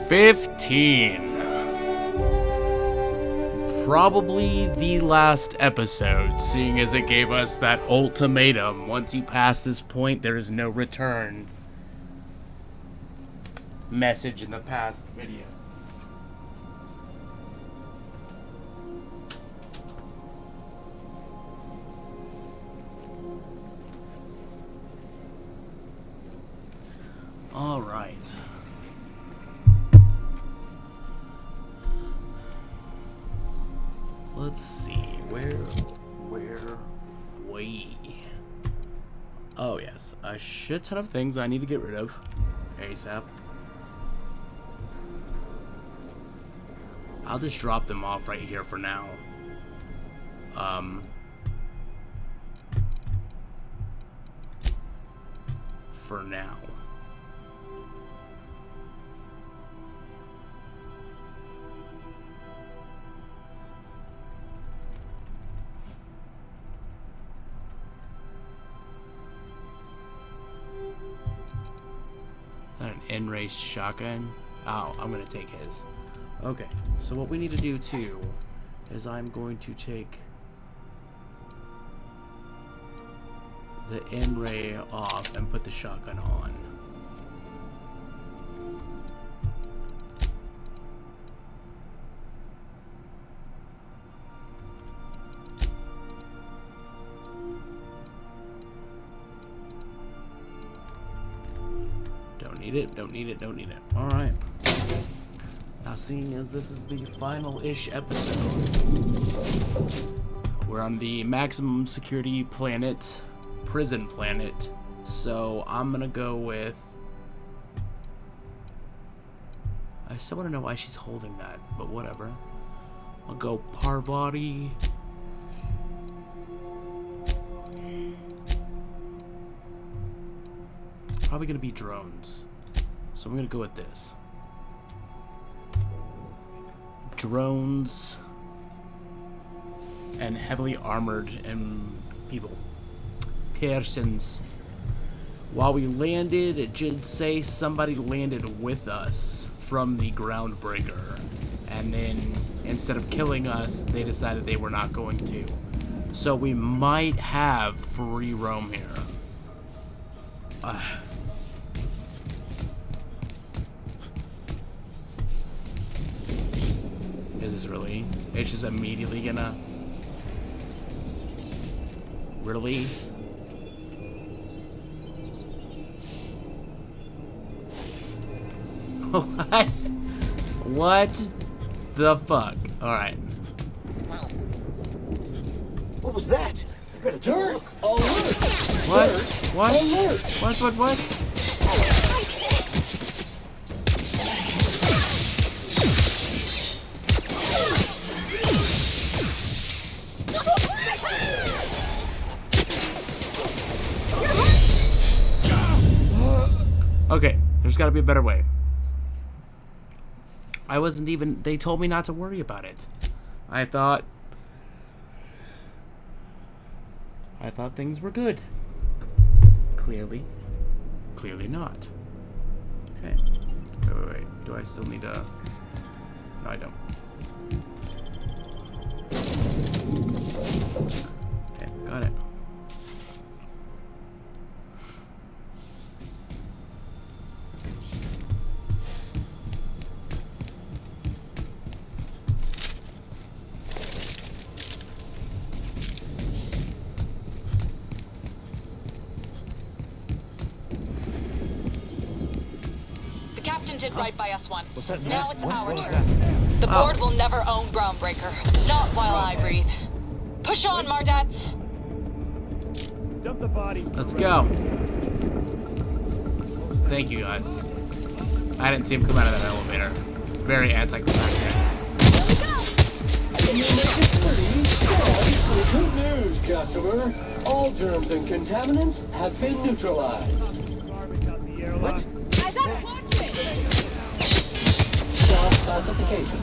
15. Probably the last episode, seeing as it gave us that ultimatum. Once you pass this point, there is no return. Message in the past video. All right. Let's see, where we? Oh yes, a shit ton of things I need to get rid of ASAP. I'll just drop them off right here for now. For now. An N-race shotgun. Oh, I'm gonna take his. Okay, so what we need to do too is I'm going to take the N-ray off and put the shotgun on. Don't need it, don't need it, don't need it. Alright. Now seeing as this is the final-ish episode, we're on the maximum security planet, prison planet, so I'm gonna go with... I still want to know why she's holding that, but whatever. I'll go Parvati. Probably gonna be drones, so I'm gonna go with this. Drones and heavily armored people. Persons. While we landed, it did say somebody landed with us from the Groundbreaker, and then instead of killing us, they decided they were not going to. So we might have free roam here. Is this really? It's just immediately gonna... Really? What? What the fuck? Alright. What was that? I got a dirt! Alert! What? Dirt. What? Alert. What? Okay, there's gotta be a better way. I wasn't even... They told me not to worry about it. I thought things were good. Clearly not. Okay. Wait. Do I still need to... No, I don't. Okay, got it. Did right by us once. What's that? Now it's our What is turn. that? The board will never own Groundbreaker. Not while I breathe. Push on, Mardats. Dump the body. Let's go. Thank you, guys. I didn't see him come out of that elevator. Very anticlimactic. Good news, customer. All germs and contaminants have been neutralized. Garbage out the airlock. I got watching. Classification.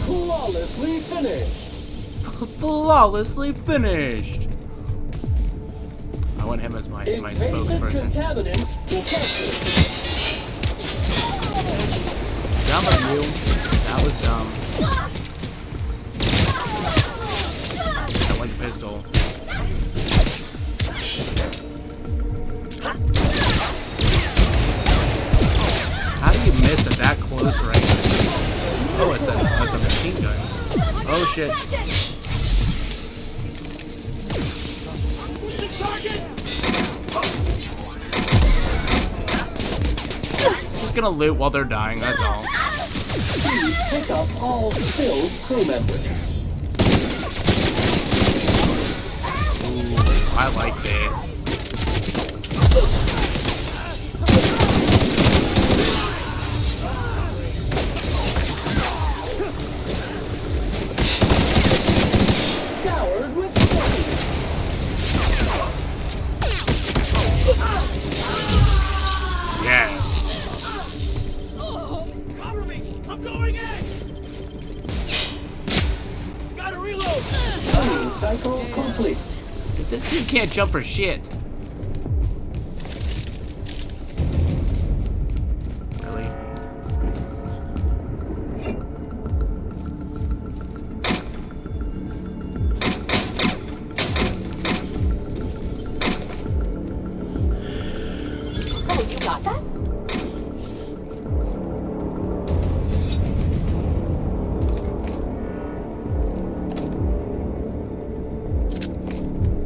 Flawlessly finished. Flawlessly finished. I want him as my spokesperson. Contaminants detected. Dumb of you. That was dumb. Don't like a pistol. How do you miss at that close range? Oh, it's a machine gun. Oh shit. Just gonna loot while they're dying, that's all. Please pick up all killed crew members. Ooh, I like this. Scoured with Yes. Cover me! I'm going in! Gotta reload! Running cycle complete. This dude can't jump for shit. Really? Oh, you got that?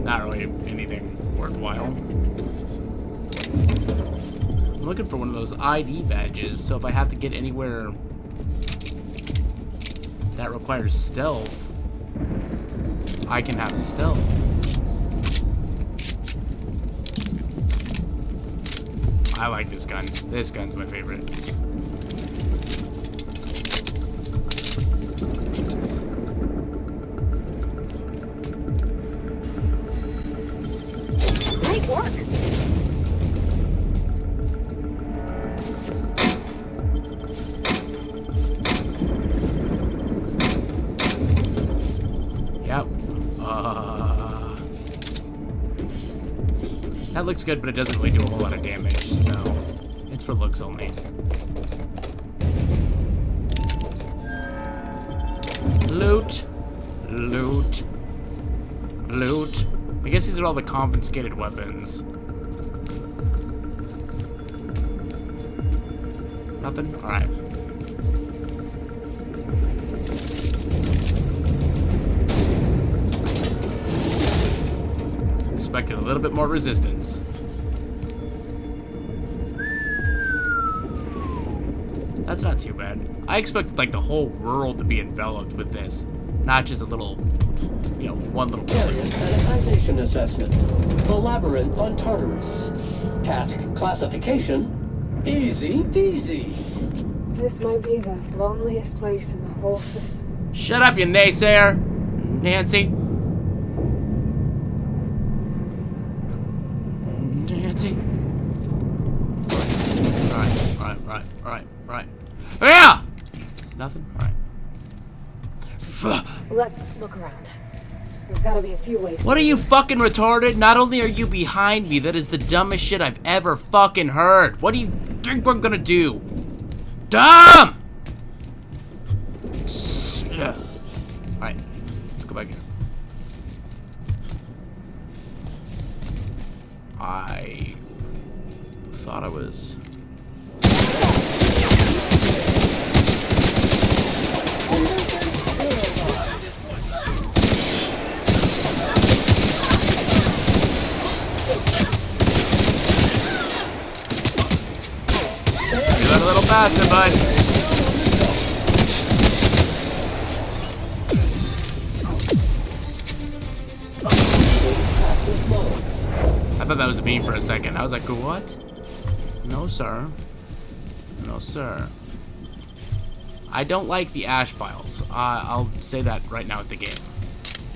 Not really anything worthwhile. I'm looking for one of those ID badges, so if I have to get anywhere that requires stealth, I can have stealth. I like this gun. This gun's my favorite. Great work. Yep. That looks good, but it doesn't really do a whole lot of damage, so it's for looks only. Loot. Loot. Loot. I guess these are all the confiscated weapons. Nothing? Alright. Expected a little bit more resistance. That's not too bad. I expected like the whole world to be enveloped with this, not just a little, you know, one little Area building. sanitization assessment. The labyrinth on Tartarus. Task classification. Easy peasy. This might be the loneliest place in the whole system. Shut up, you naysayer, Nancy. Nancy. Alright. Yeah! Nothing? Alright. Let's look around. There's gotta be a few ways. What are you fucking retarded? Not only are you behind me, that is the dumbest shit I've ever fucking heard. What do you think we're gonna do? Dumb! Alright, let's go back here. I thought I was... You got a little faster, bud. I thought that was a beam for a second. I was like, what? No, sir. No, sir. I don't like the ash piles. I'll say that right now at the game.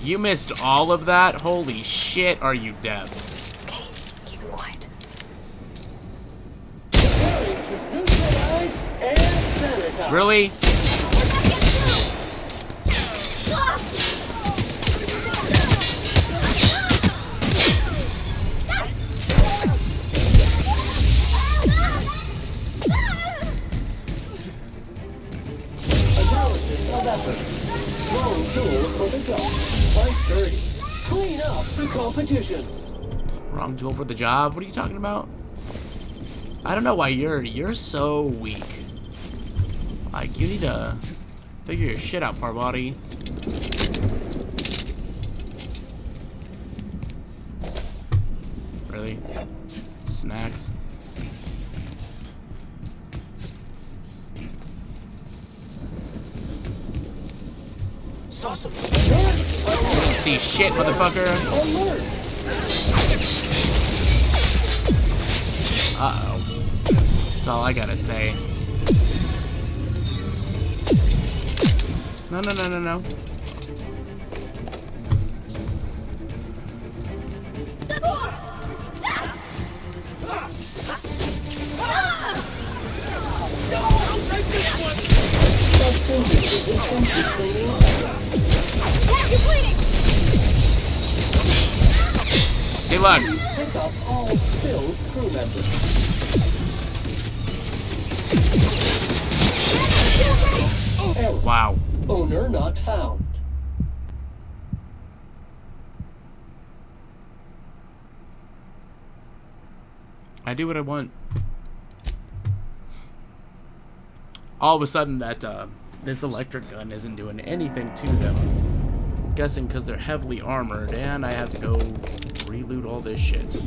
You missed all of that? Holy shit, are you deaf? Okay, keep it quiet. Preparing to neutralize and sanitize. Really? of effort. Wrong tool for the job. Fight dirty. Clean up the competition. Wrong tool for the job? What are you talking about? I don't know why you're so weak. Like, you need to figure your shit out, Parbody. Really? Snacks? Awesome. Can't see shit, motherfucker. Alert. Uh-oh. That's all I gotta say. No, no, no, no, no. See, look. Pick up all spilled crew members. Error. Wow. Owner not found. I do what I want. All of a sudden, that this electric gun isn't doing anything to them. I'm guessing because they're heavily armored, and I have to go reloot all this shit.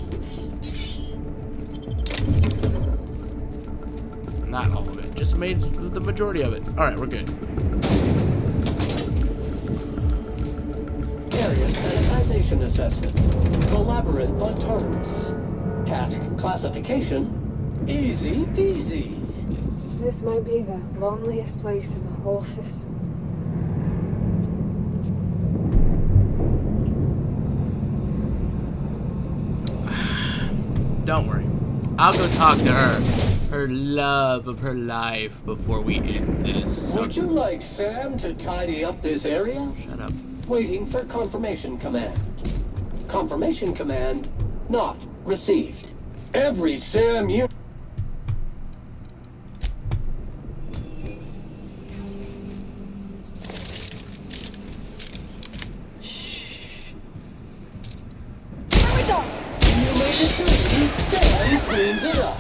Not all of it. Just made the majority of it. All right, we're good. Area sanitization assessment. The labyrinth on turrets. Task classification. Easy peasy. This might be the loneliest place in the whole system. Don't worry. I'll go talk to her. Her love of her life before we end this. Would you like Sam to tidy up this area? Shut up. Waiting for confirmation command. Confirmation command not received. Every Sam unit. You made it through. Sam cleans it up.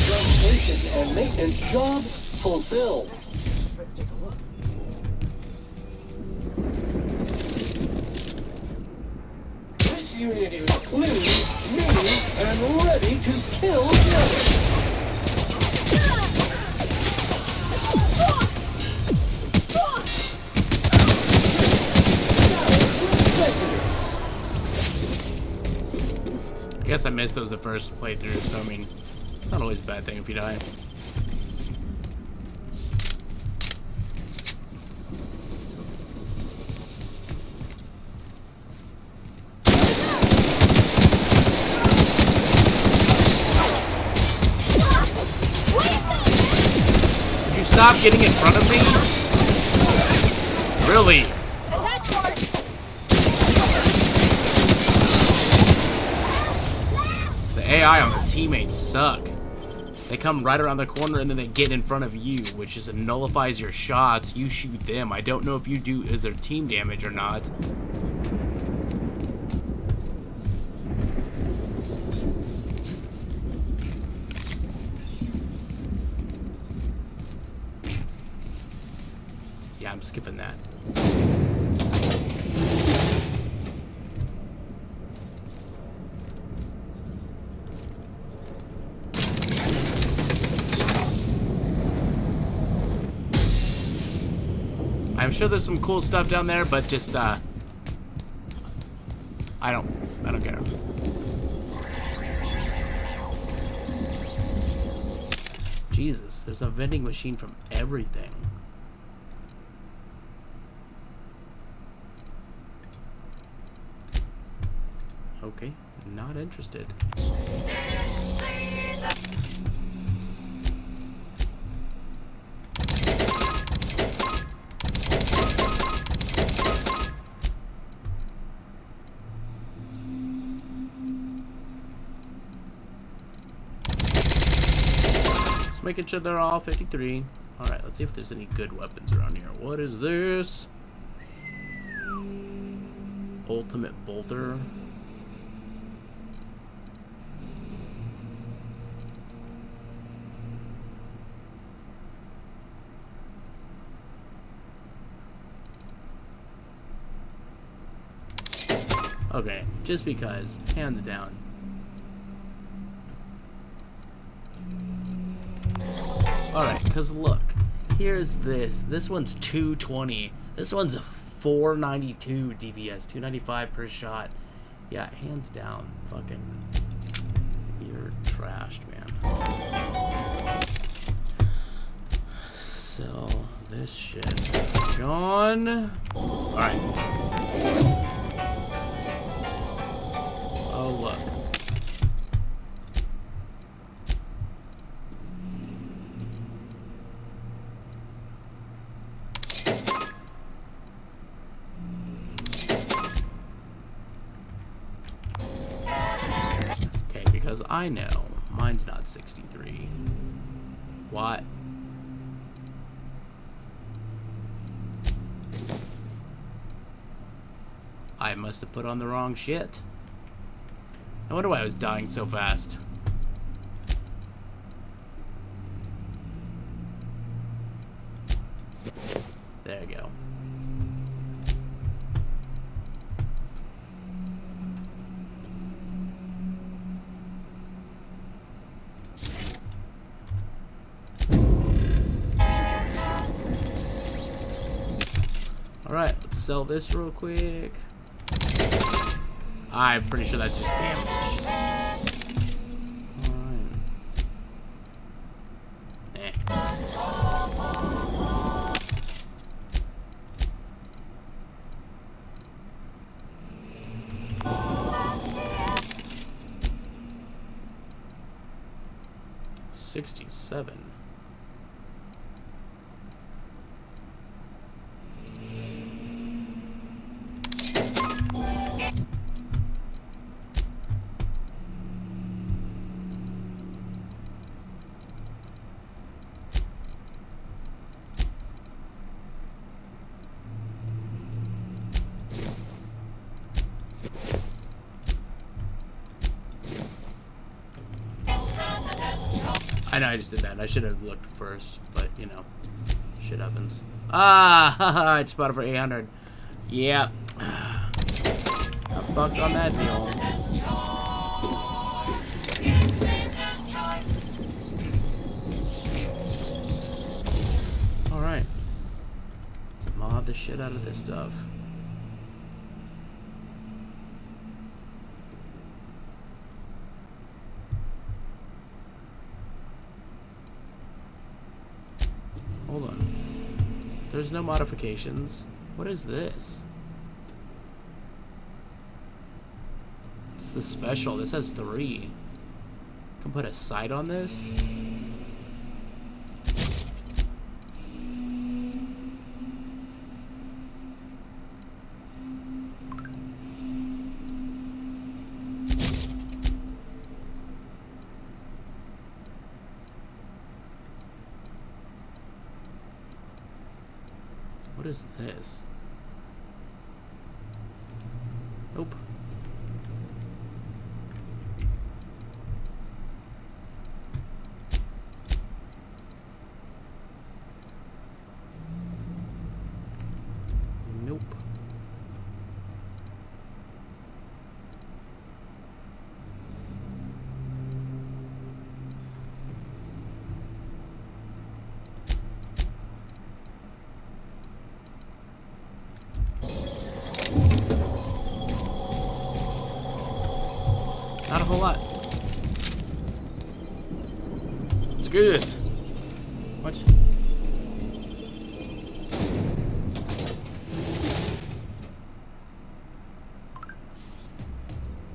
Restoration and maintenance job fulfilled. This unit is clean, mean, and ready to kill the other. I guess I missed those the first playthrough, so I mean, it's not always a bad thing if you die. Would you stop getting in front of me? Really? AI on the teammates suck. They come right around the corner and then they get in front of you, which just nullifies your shots. You shoot them. I don't know if you do is there team damage or not. Yeah, I'm skipping that. I'm sure there's some cool stuff down there, but just I don't care. Jesus, there's a vending machine from everything. Okay, not interested. making sure they're all 53. Alright, let's see if there's any good weapons around here. What is this? Ultimate Bolter. Okay, just because, hands down. Alright, because look, here's this. This one's 220. This one's 492 DPS, 295 per shot. Yeah, hands down, fucking, you're trashed, man. Sell this shit. Gone. Alright. Oh, look. Okay, because I know mine's not 63. What? I must have put on the wrong shit. I wonder why I was dying so fast. There you go. Alright, let's sell this real quick. I'm pretty sure that's just damage. Alright. Eh. $67. I know I just did that. I should have looked first, but you know, shit happens. Ah, I just bought it for 800. Yeah, I fucked on that deal. All right, let's mob the shit out of this stuff. Hold on. There's no modifications. What is this? It's the special. This has 3. Can put a sight on this. What is this? Nope. Nope. Not a whole lot. Screw this. What?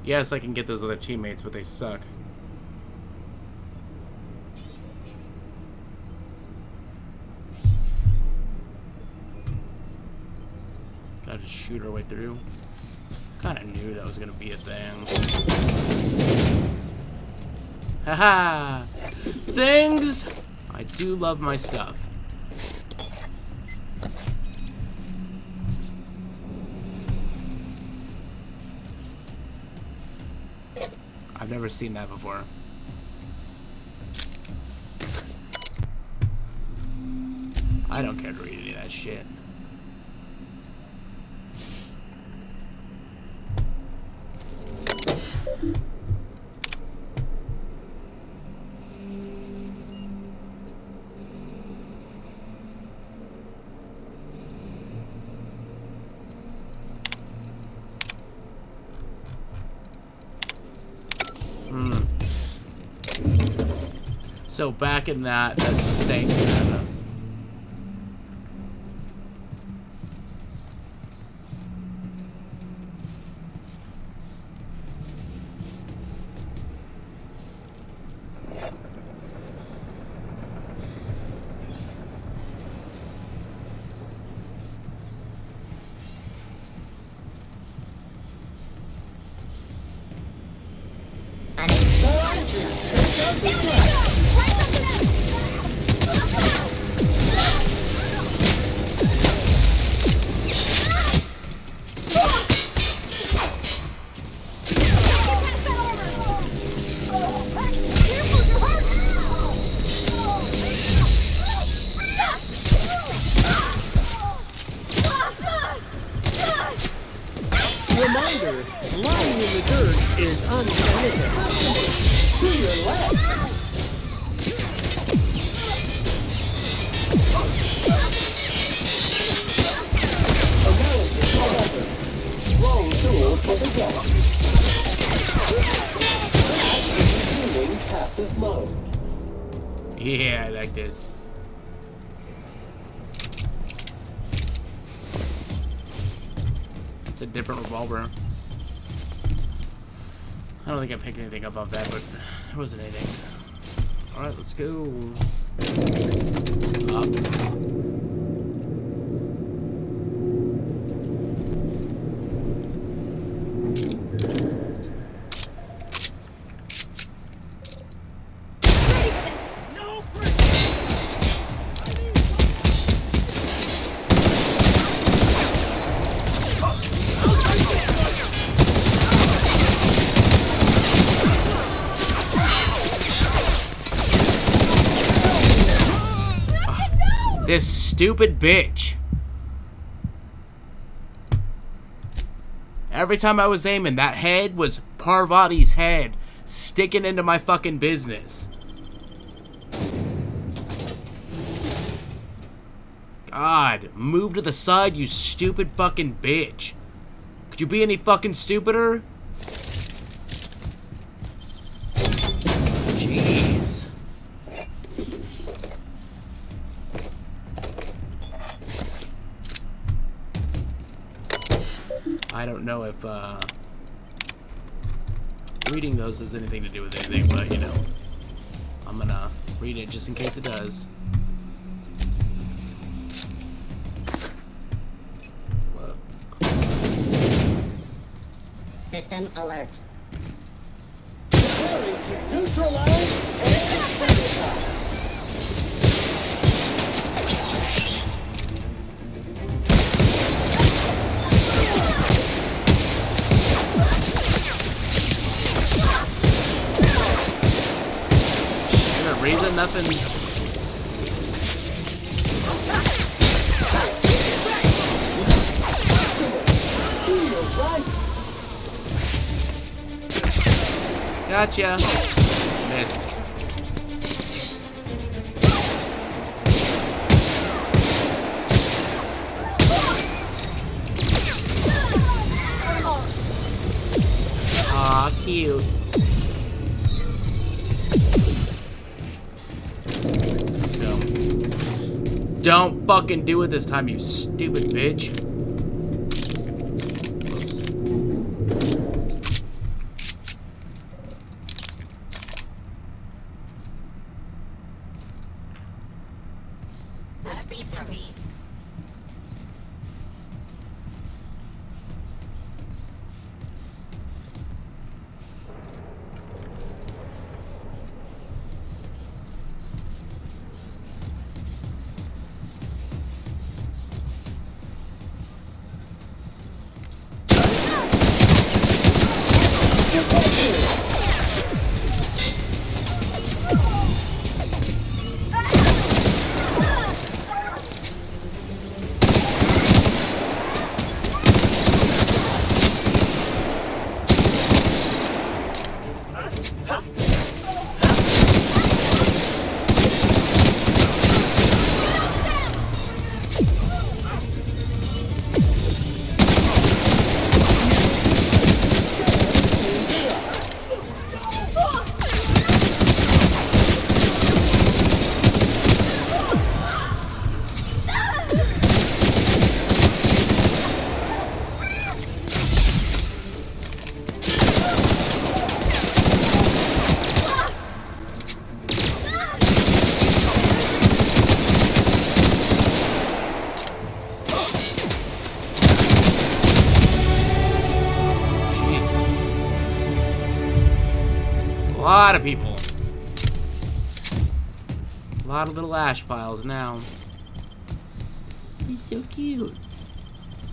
Yes, I can get those other teammates, but they suck. Gotta just shoot our way through. Kinda knew that was gonna be a thing. Haha! Things I do love my stuff. I've never seen that before. I don't care to read any of that shit. So back in that's just saying that. Reminder, lying in the dirt is unpermitted. To your left. Analysis weapons. Wrong tool for the job. Resuming passive mode. Yeah, I like this. It's a different revolver. I don't think I picked anything above that, but it wasn't anything. Alright, let's go. Up. This stupid bitch. Every time I was aiming, that head was Parvati's head sticking into my fucking business. God, move to the side, you stupid fucking bitch. Could you be any fucking stupider? Jeez. I don't know if reading those has anything to do with anything, but you know, I'm gonna read it just in case it does. System alert. Preparing to neutralize and sabotage. Reason nothing's. Gotcha. Missed. Aw, cute. Don't fucking do it this time, you stupid bitch. Oops. Not a beat from me. A lot of people. A lot of little ash piles now. He's so cute.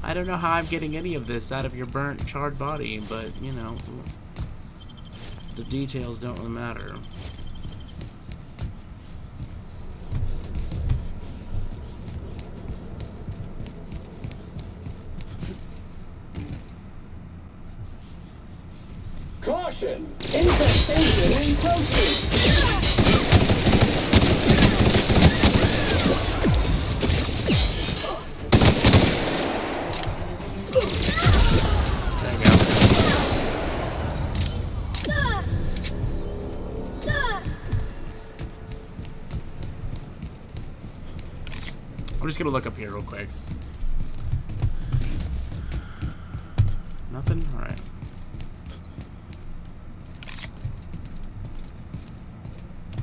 I don't know how I'm getting any of this out of your burnt, charred body, but, you know, the details don't really matter. Caution! Infestation encroaching! There you go. I'm just gonna look up here real quick. Nothing? Alright.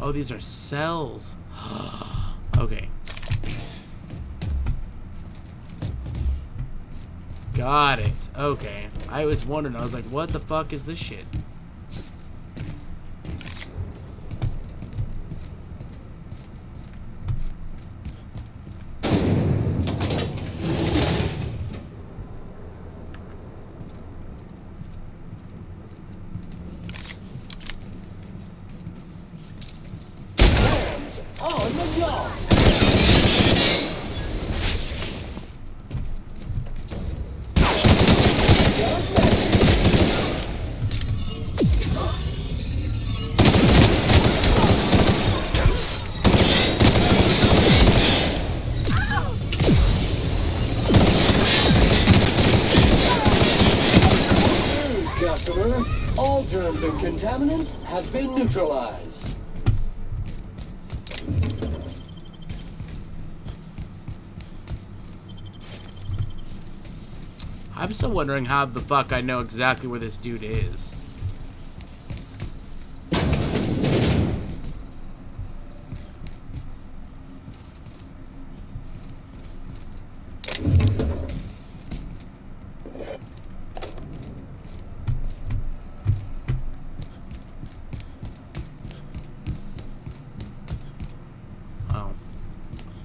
Oh, these are cells. Okay. Got it. Okay. I was wondering. I was like, what the fuck is this shit? On the job! Customer, all germs and contaminants have been neutralized. I'm still wondering how the fuck I know exactly where this dude is. Oh.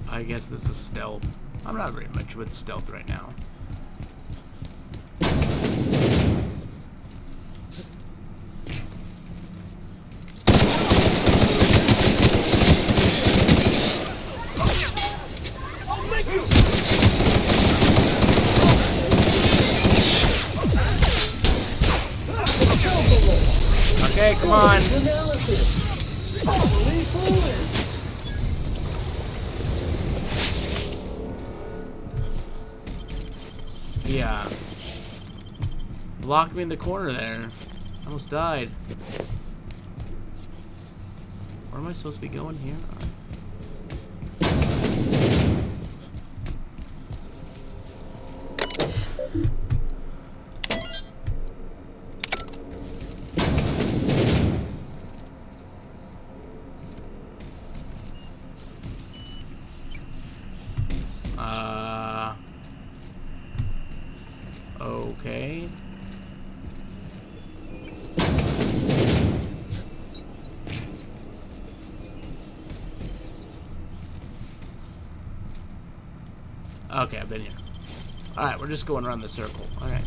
I guess this is stealth. I'm not very much with stealth right now. Okay, come on. Analysis. Holy fluid. Yeah. Blocked me in the corner there. I almost died. Where am I supposed to be going here? Okay. Okay, I've been here. Alright, we're just going around the circle. Alright.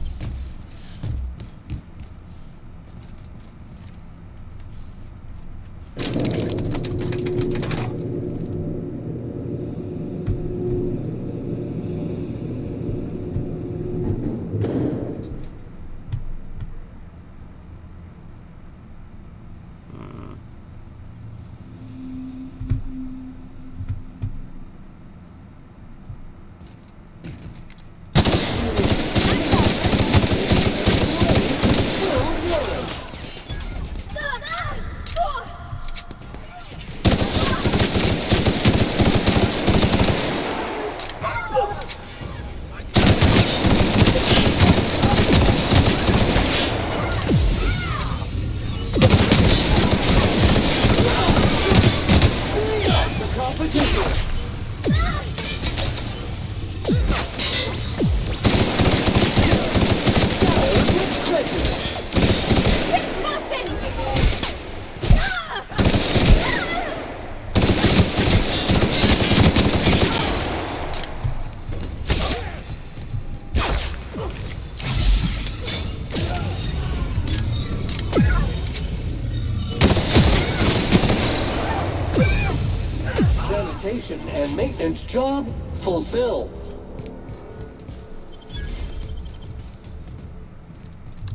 Job fulfilled.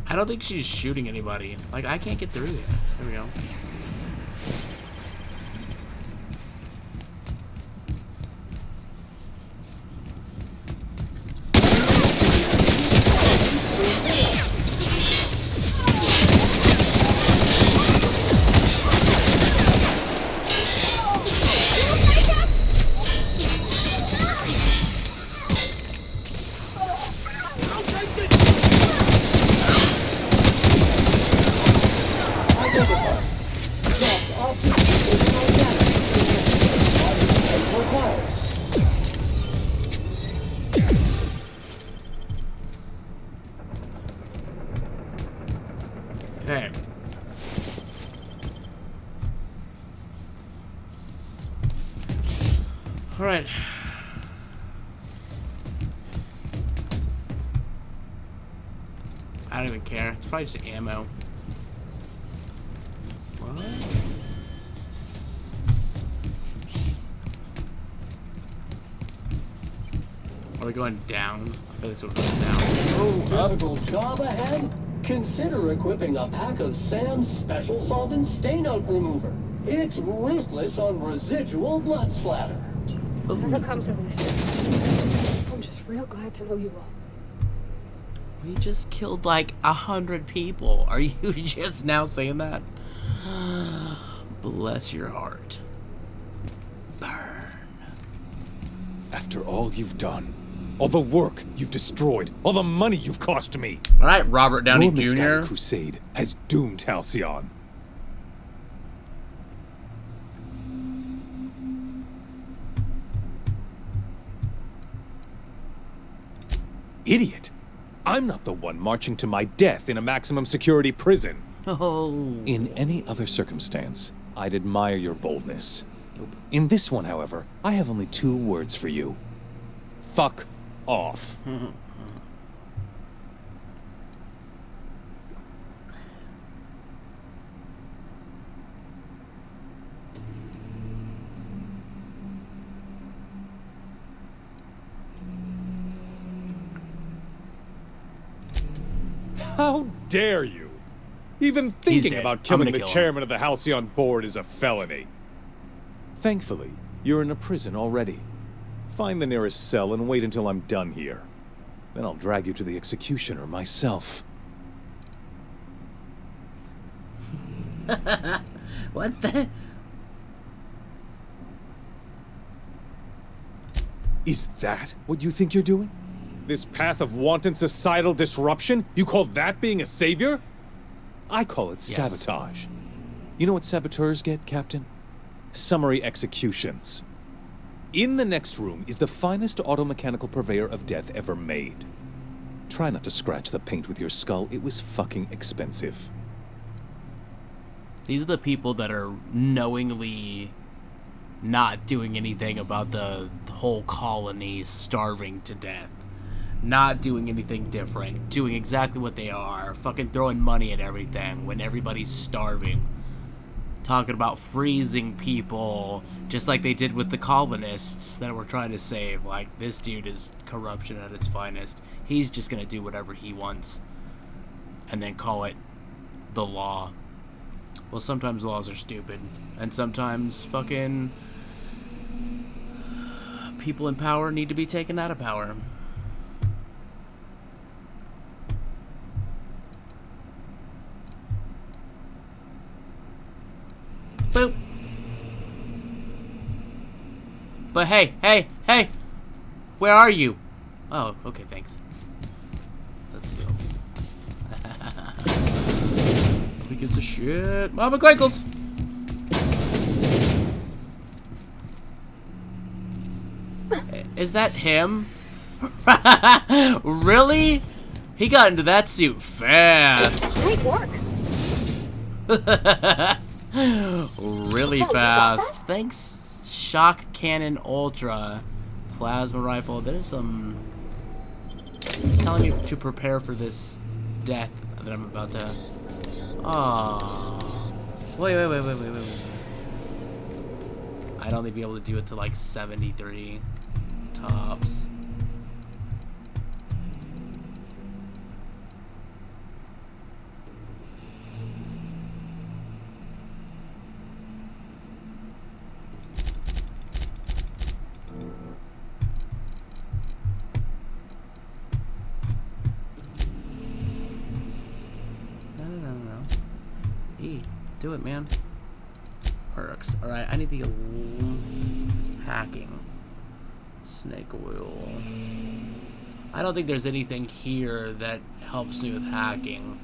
I don't think she's shooting anybody. Like, I can't get through there. There we go. Okay. All right. I don't even care. It's probably just ammo. What? Are we going down? I bet that's what goes down. Oh, up. Difficult job ahead? Consider equipping a pack of Sam's Special Solvent Stain-Out Remover. It's ruthless on residual blood splatter. Whatever comes of this, I'm just real glad to know you all. We just killed like 100 people. Are you just now saying that? Bless your heart. Burn. After all you've done, all the work you've destroyed, all the money you've cost me, All right, Robert Downey your misguided Jr. crusade has doomed Halcyon. Idiot! I'm not the one marching to my death in a maximum security prison. Oh. In any other circumstance, I'd admire your boldness. In this one, however, I have only 2 words for you. Fuck off. How dare you? Even thinking dead. about I'm killing gonna the kill him. chairman of the Halcyon board is a felony. Thankfully, you're in a prison already. Find the nearest cell and wait until I'm done here. Then I'll drag you to the executioner myself. What the? Is that what you think you're doing? This path of wanton societal disruption? You call that being a savior? I call it Yes. sabotage. You know what saboteurs get, Captain? Summary executions. In the next room is the finest automechanical purveyor of death ever made. Try not to scratch the paint with your skull. It was fucking expensive. These are the people that are knowingly not doing anything about the whole colony starving to death. Not doing anything different. Doing exactly what they are. Fucking throwing money at everything when everybody's starving. Talking about freezing people, just like they did with the colonists that we're trying to save. Like, this dude is corruption at its finest. He's just gonna do whatever he wants. And then call it the law. Well, sometimes laws are stupid. And sometimes fucking people in power need to be taken out of power. Boop. But hey, where are you? Oh, okay, thanks. Let's see. Who gives a shit? Mama Crinkles! Is that him? Really? He got into that suit fast. Great work. Really fast. Thanks, Shock Cannon Ultra. Plasma Rifle. There's some... It's telling me to prepare for this death that I'm about to... Oh. Wait. I'd only be able to do it to like 73. cops. No. E, do it, man. Perks. Alright, I need the hacking. Snake oil. I don't think there's anything here that helps me with hacking.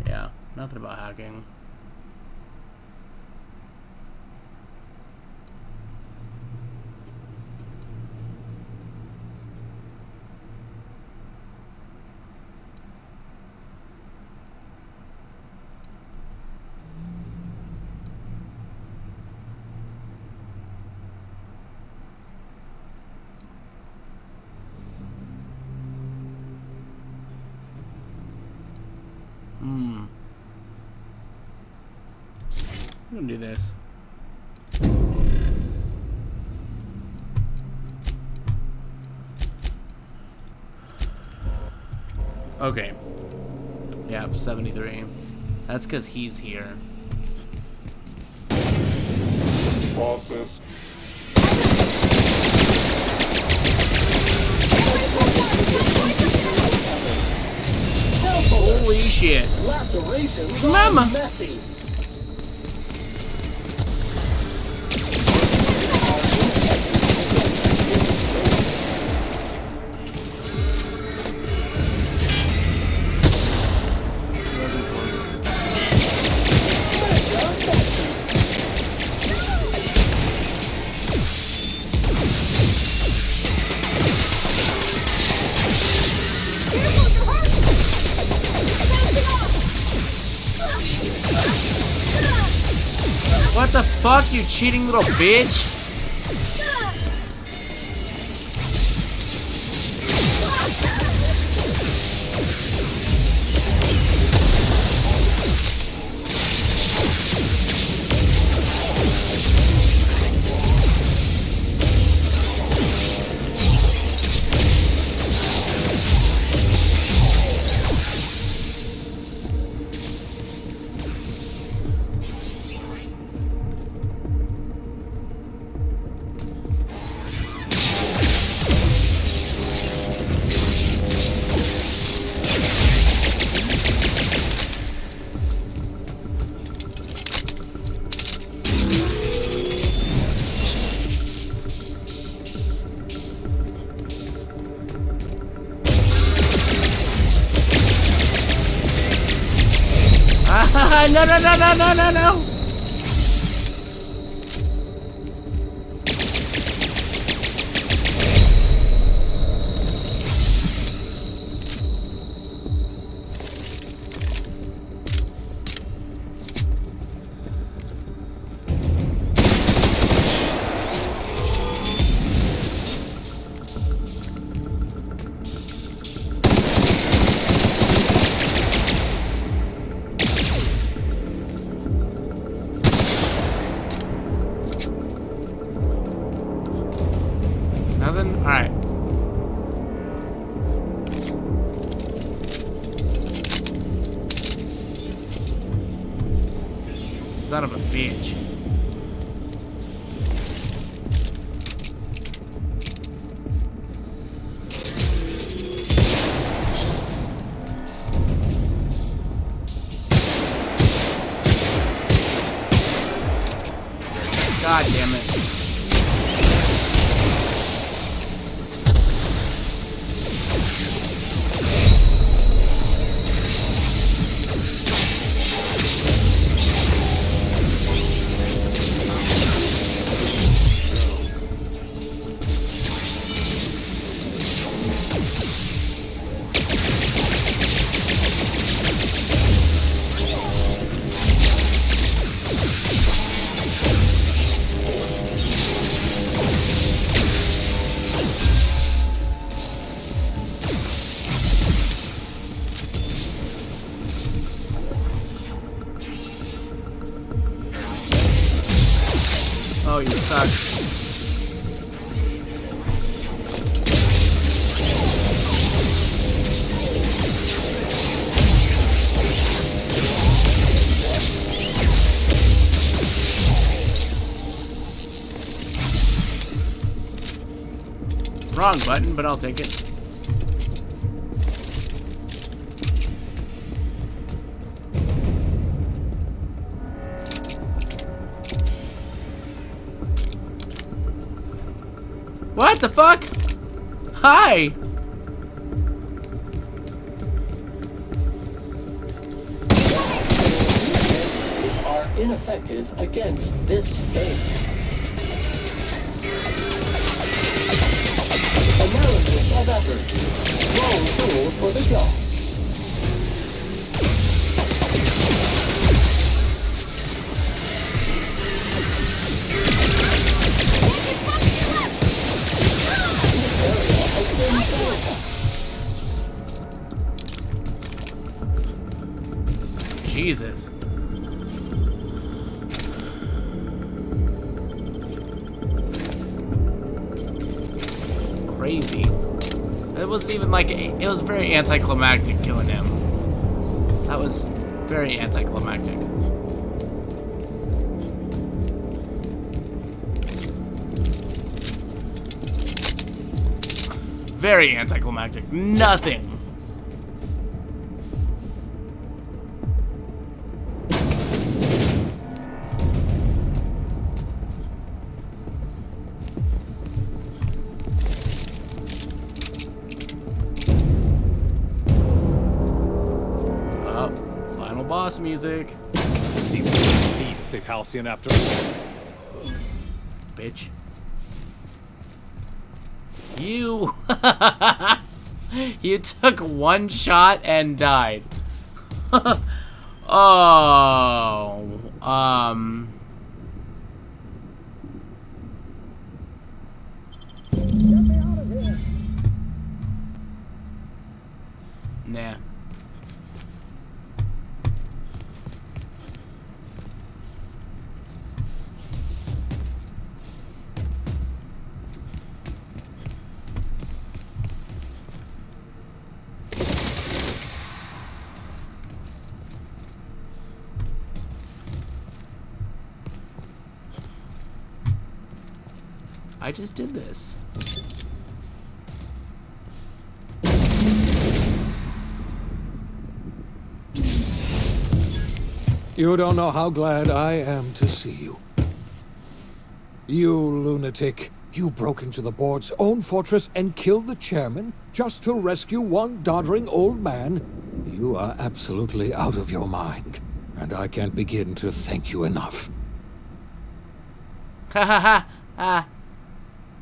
Yeah, nothing about hacking. I'm gonna do this. Okay. Yeah, 73. That's because he's here. Process. Holy shit. Lacerations Mama. are messy. He wasn't close. What the fuck, you cheating little bitch? No. Nothing? Alright. Son of a bitch. God damn it. Oh, you suck. Wrong button, but I'll take it. What the fuck? Hi! Are ineffective against this state. Analysis of effort. Wrong tool for the job. Jesus. Crazy. It wasn't even like, it was very anticlimactic killing him. That was very anticlimactic. Very anticlimactic. Nothing. Boss music. Seems like me to save Halcyon after all. Bitch. You. You took one shot and died. Oh. Nah. I just did this. You don't know how glad I am to see you. You lunatic. You broke into the board's own fortress and killed the chairman just to rescue one doddering old man. You are absolutely out of your mind, and I can't begin to thank you enough. Ha ha ha ha.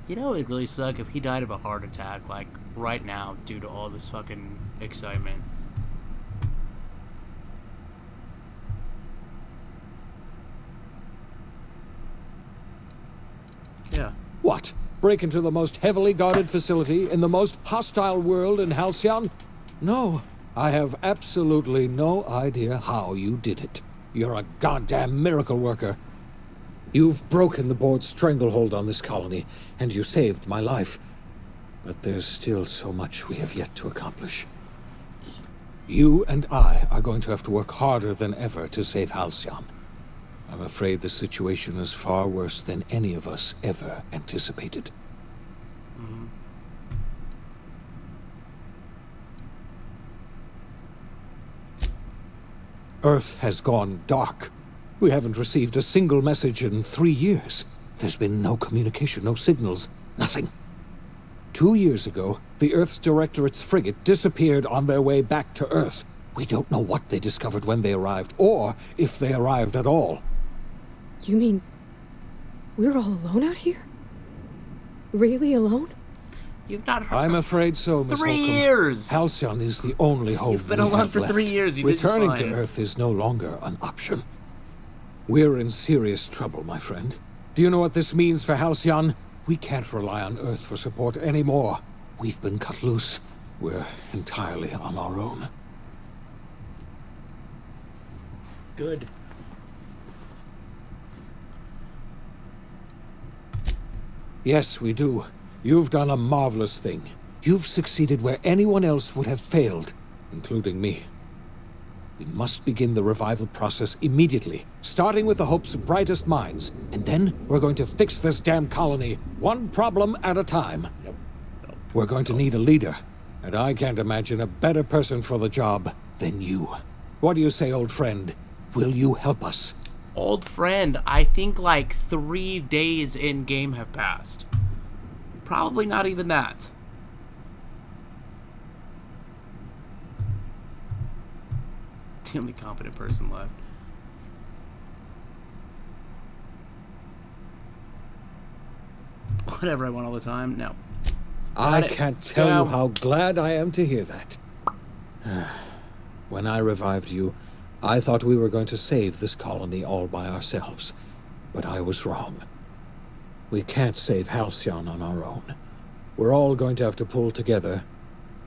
You know, it'd really suck if he died of a heart attack, like, right now, due to all this fucking excitement. Yeah. What? Break into the most heavily guarded facility in the most hostile world in Halcyon? No, I have absolutely no idea how you did it. You're a goddamn miracle worker. You've broken the board's stranglehold on this colony, and you saved my life. But there's still so much we have yet to accomplish. You and I are going to have to work harder than ever to save Halcyon. I'm afraid the situation is far worse than any of us ever anticipated. Earth has gone dark. We haven't received a single message in 3 years. There's been no communication, no signals, nothing. 2 years ago, the Earth's Directorate's frigate disappeared on their way back to Earth. We don't know what they discovered when they arrived, or if they arrived at all. You mean we're all alone out here? Really alone? You've not heard. I'm afraid so, Miss 3 Holcomb. years! Halcyon is the only hope You've been we alone have for left. 3 years. You did just Returning fine. to Earth is no longer an option. We're in serious trouble, my friend. Do you know what this means for Halcyon? We can't rely on Earth for support anymore. We've been cut loose. We're entirely on our own. Good. Yes, we do. You've done a marvelous thing. You've succeeded where anyone else would have failed, including me. We must begin the revival process immediately, starting with the Hope's brightest minds, and then we're going to fix this damn colony, one problem at a time. We're going to need a leader, and I can't imagine a better person for the job than you. What do you say, old friend? Will you help us? Old friend, I think like 3 days in game have passed. Probably not even that. The only competent person left. Whatever I want all the time. No. I can't tell you how glad I am to hear that. When I revived you, I thought we were going to save this colony all by ourselves, but I was wrong. We can't save Halcyon on our own. We're all going to have to pull together,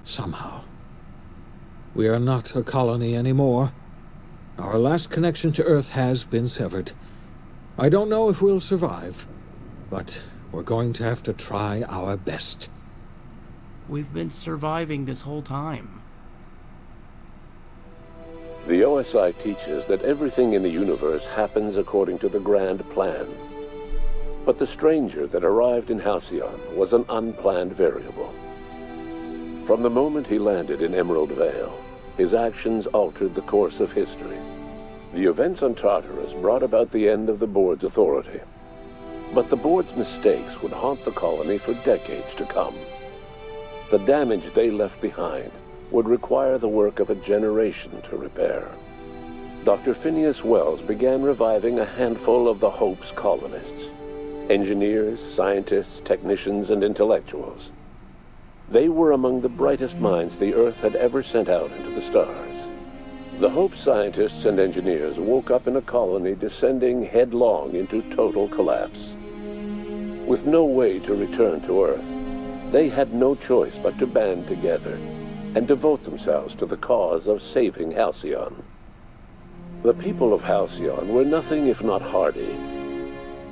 somehow. We are not a colony anymore. Our last connection to Earth has been severed. I don't know if we'll survive, but we're going to have to try our best. We've been surviving this whole time. The OSI teaches that everything in the universe happens according to the grand plan. But the stranger that arrived in Halcyon was an unplanned variable. From the moment he landed in Emerald Vale, his actions altered the course of history. The events on Tartarus brought about the end of the board's authority. But the board's mistakes would haunt the colony for decades to come. The damage they left behind would require the work of a generation to repair. Dr. Phineas Wells began reviving a handful of the Hope's colonists. Engineers, scientists, technicians, and intellectuals. They were among the brightest minds the Earth had ever sent out into the stars. The Hope scientists and engineers woke up in a colony descending headlong into total collapse. With no way to return to Earth, they had no choice but to band together and devote themselves to the cause of saving Halcyon. The people of Halcyon were nothing if not hardy.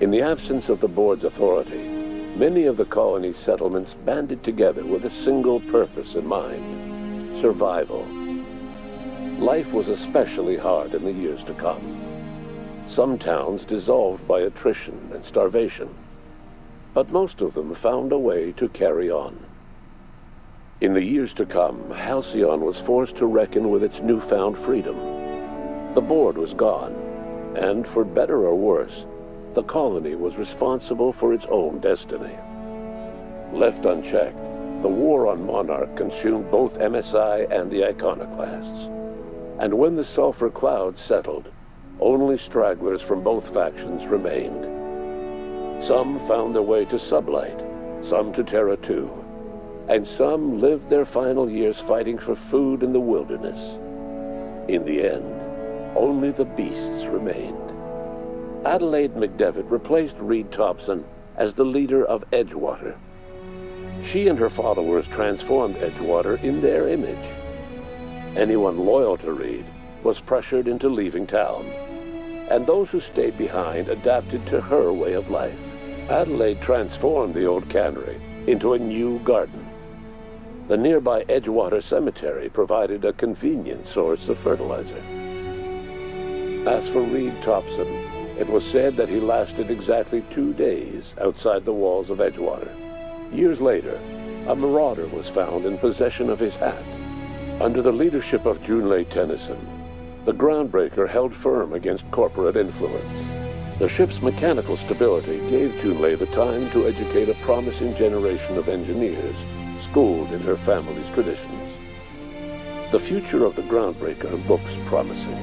In the absence of the board's authority, many of the colony's settlements banded together with a single purpose in mind: survival. Life was especially hard in the years to come. Some towns dissolved by attrition and starvation, but most of them found a way to carry on. In the years to come, Halcyon was forced to reckon with its newfound freedom. The board was gone, and for better or worse, the colony was responsible for its own destiny. Left unchecked, the war on Monarch consumed both MSI and the Iconoclasts. And when the sulfur cloud settled, only stragglers from both factions remained. Some found their way to Sublight, some to Terra 2, and some lived their final years fighting for food in the wilderness. In the end, only the beasts remained. Adelaide McDevitt replaced Reed Thompson as the leader of Edgewater. She and her followers transformed Edgewater in their image. Anyone loyal to Reed was pressured into leaving town, and those who stayed behind adapted to her way of life. Adelaide transformed the old cannery into a new garden. The nearby Edgewater Cemetery provided a convenient source of fertilizer. As for Reed Thompson, it was said that he lasted exactly 2 days outside the walls of Edgewater. Years later, a marauder was found in possession of his hat. Under the leadership of Junlei Tennyson, the Groundbreaker held firm against corporate influence. The ship's mechanical stability gave Junlei the time to educate a promising generation of engineers schooled in her family's traditions. The future of the Groundbreaker looks promising.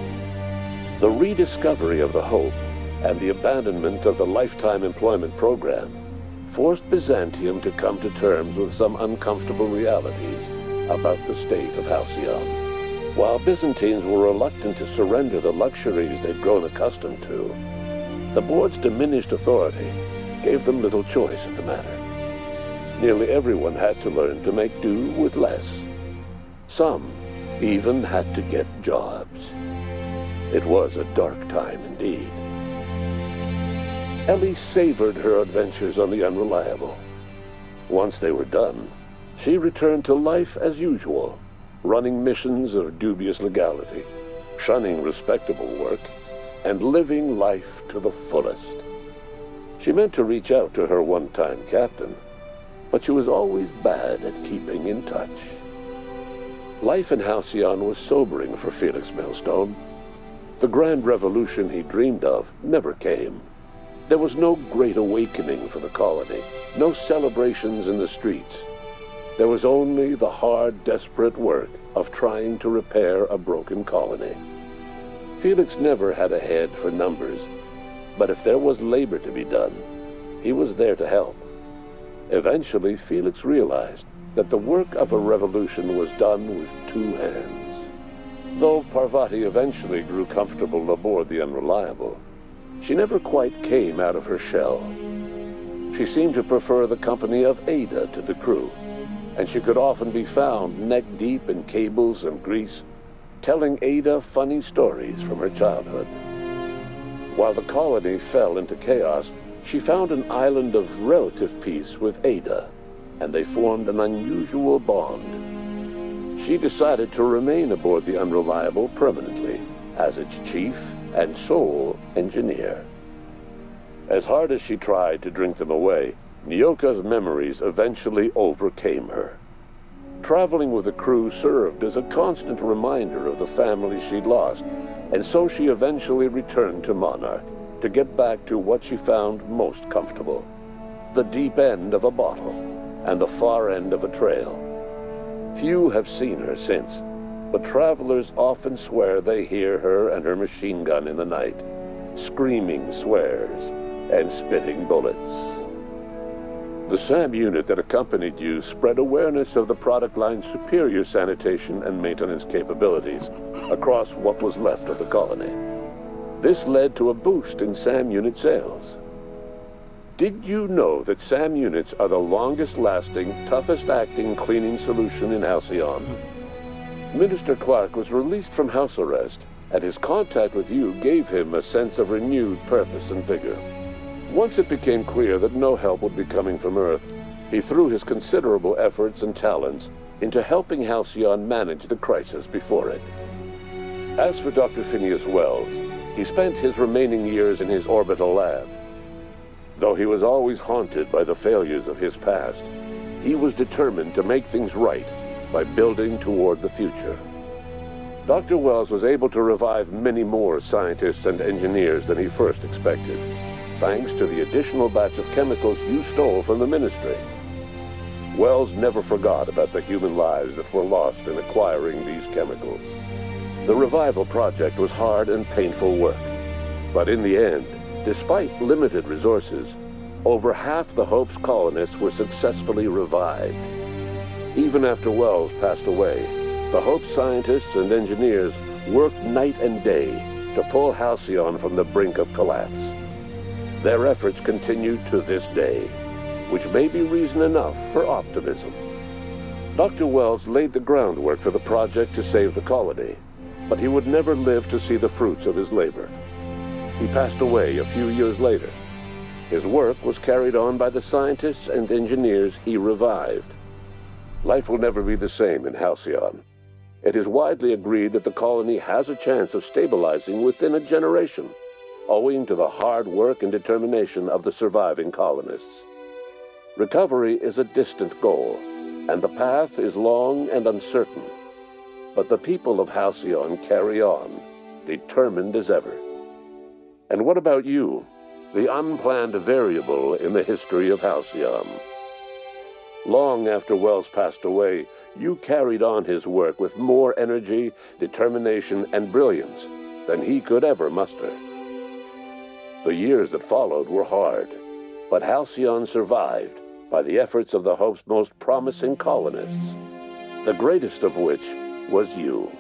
The rediscovery of the Hope and the abandonment of the lifetime employment program forced Byzantium to come to terms with some uncomfortable realities about the state of Halcyon. While Byzantines were reluctant to surrender the luxuries they'd grown accustomed to, the board's diminished authority gave them little choice in the matter. Nearly everyone had to learn to make do with less. Some even had to get jobs. It was a dark time indeed. Ellie savored her adventures on the Unreliable. Once they were done, she returned to life as usual, running missions of dubious legality, shunning respectable work, and living life to the fullest. She meant to reach out to her one-time captain, but she was always bad at keeping in touch. Life in Halcyon was sobering for Felix Millstone. The grand revolution he dreamed of never came. There was no great awakening for the colony, no celebrations in the streets. There was only the hard, desperate work of trying to repair a broken colony. Felix never had a head for numbers, but if there was labor to be done, he was there to help. Eventually, Felix realized that the work of a revolution was done with two hands. Though Parvati eventually grew comfortable aboard the Unreliable, she never quite came out of her shell. She seemed to prefer the company of Ada to the crew, and she could often be found neck-deep in cables and grease, telling Ada funny stories from her childhood. While the colony fell into chaos, she found an island of relative peace with Ada, and they formed an unusual bond. She decided to remain aboard the Unreliable permanently as its chief and sole engineer. As hard as she tried to drink them away, Nyoka's memories eventually overcame her. Traveling with the crew served as a constant reminder of the family she'd lost, and so she eventually returned to Monarch to get back to what she found most comfortable: the deep end of a bottle and the far end of a trail. Few have seen her since, but travelers often swear they hear her and her machine gun in the night, screaming swears and spitting bullets. The SAM unit that accompanied you spread awareness of the product line's superior sanitation and maintenance capabilities across what was left of the colony. This led to a boost in SAM unit sales. Did you know that SAM units are the longest-lasting, toughest-acting cleaning solution in Halcyon? Minister Clark was released from house arrest, and his contact with you gave him a sense of renewed purpose and vigor. Once it became clear that no help would be coming from Earth, he threw his considerable efforts and talents into helping Halcyon manage the crisis before it. As for Dr. Phineas Wells, he spent his remaining years in his orbital lab. Though he was always haunted by the failures of his past, he was determined to make things right by building toward the future. Dr. Wells was able to revive many more scientists and engineers than he first expected, thanks to the additional batch of chemicals you stole from the Ministry. Wells never forgot about the human lives that were lost in acquiring these chemicals. The revival project was hard and painful work, but in the end, despite limited resources, over half the Hope's colonists were successfully revived. Even after Wells passed away, the Hope scientists and engineers worked night and day to pull Halcyon from the brink of collapse. Their efforts continue to this day, which may be reason enough for optimism. Dr. Wells laid the groundwork for the project to save the colony, but he would never live to see the fruits of his labor. He passed away a few years later. His work was carried on by the scientists and engineers he revived. Life will never be the same in Halcyon. It is widely agreed that the colony has a chance of stabilizing within a generation, owing to the hard work and determination of the surviving colonists. Recovery is a distant goal, and the path is long and uncertain. But the people of Halcyon carry on, determined as ever. And what about you, the unplanned variable in the history of Halcyon? Long after Wells passed away, you carried on his work with more energy, determination, and brilliance than he could ever muster. The years that followed were hard, but Halcyon survived by the efforts of the Hope's most promising colonists, the greatest of which was you.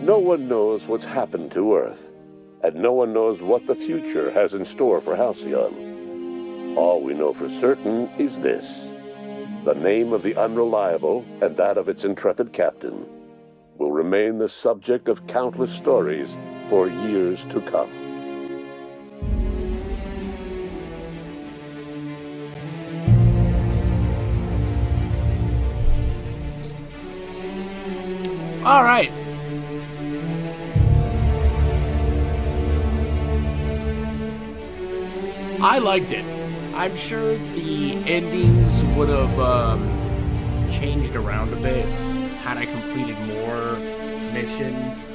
No one knows what's happened to Earth, and no one knows what the future has in store for Halcyon. All we know for certain is this: the name of the Unreliable and that of its intrepid captain will remain the subject of countless stories for years to come. All right. I liked it. I'm sure the endings would have changed around a bit had I completed more missions,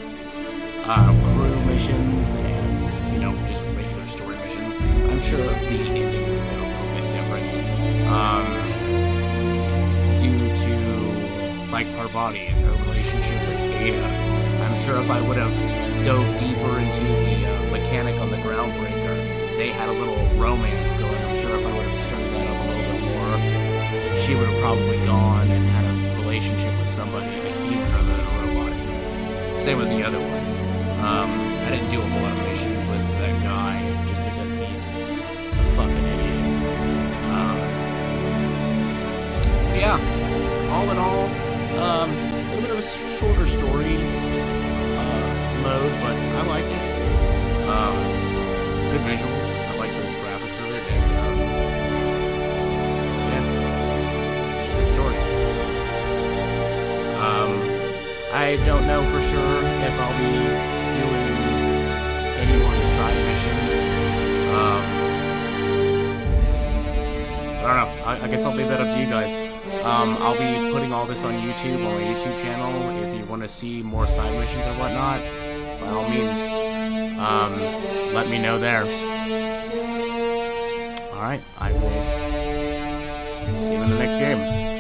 crew missions, and, you know, just regular story missions. I'm sure the ending would have been a little bit different. Due to, like, Parvati and her relationship with Ada. I'm sure if I would have dove deeper into the mechanic on the Groundbreaker, they had a little romance going. I'm sure if I would have stirred that up a little bit more, she would have probably gone and had a relationship with somebody, a human rather than a robot. Same with the other ones. I didn't do a whole lot of missions with that guy just because he's a fucking idiot. But yeah, all in all, a little bit of a shorter story mode, but I liked it. Good visuals. I like the graphics of it, and yeah, it's a good story. I don't know for sure if I'll be doing any more of the side missions. I don't know. I guess I'll leave that up to you guys. I'll be putting all this on YouTube, on my YouTube channel. If you want to see more side missions or whatnot, by all means, let me know there. Alright, I will see you in the next game.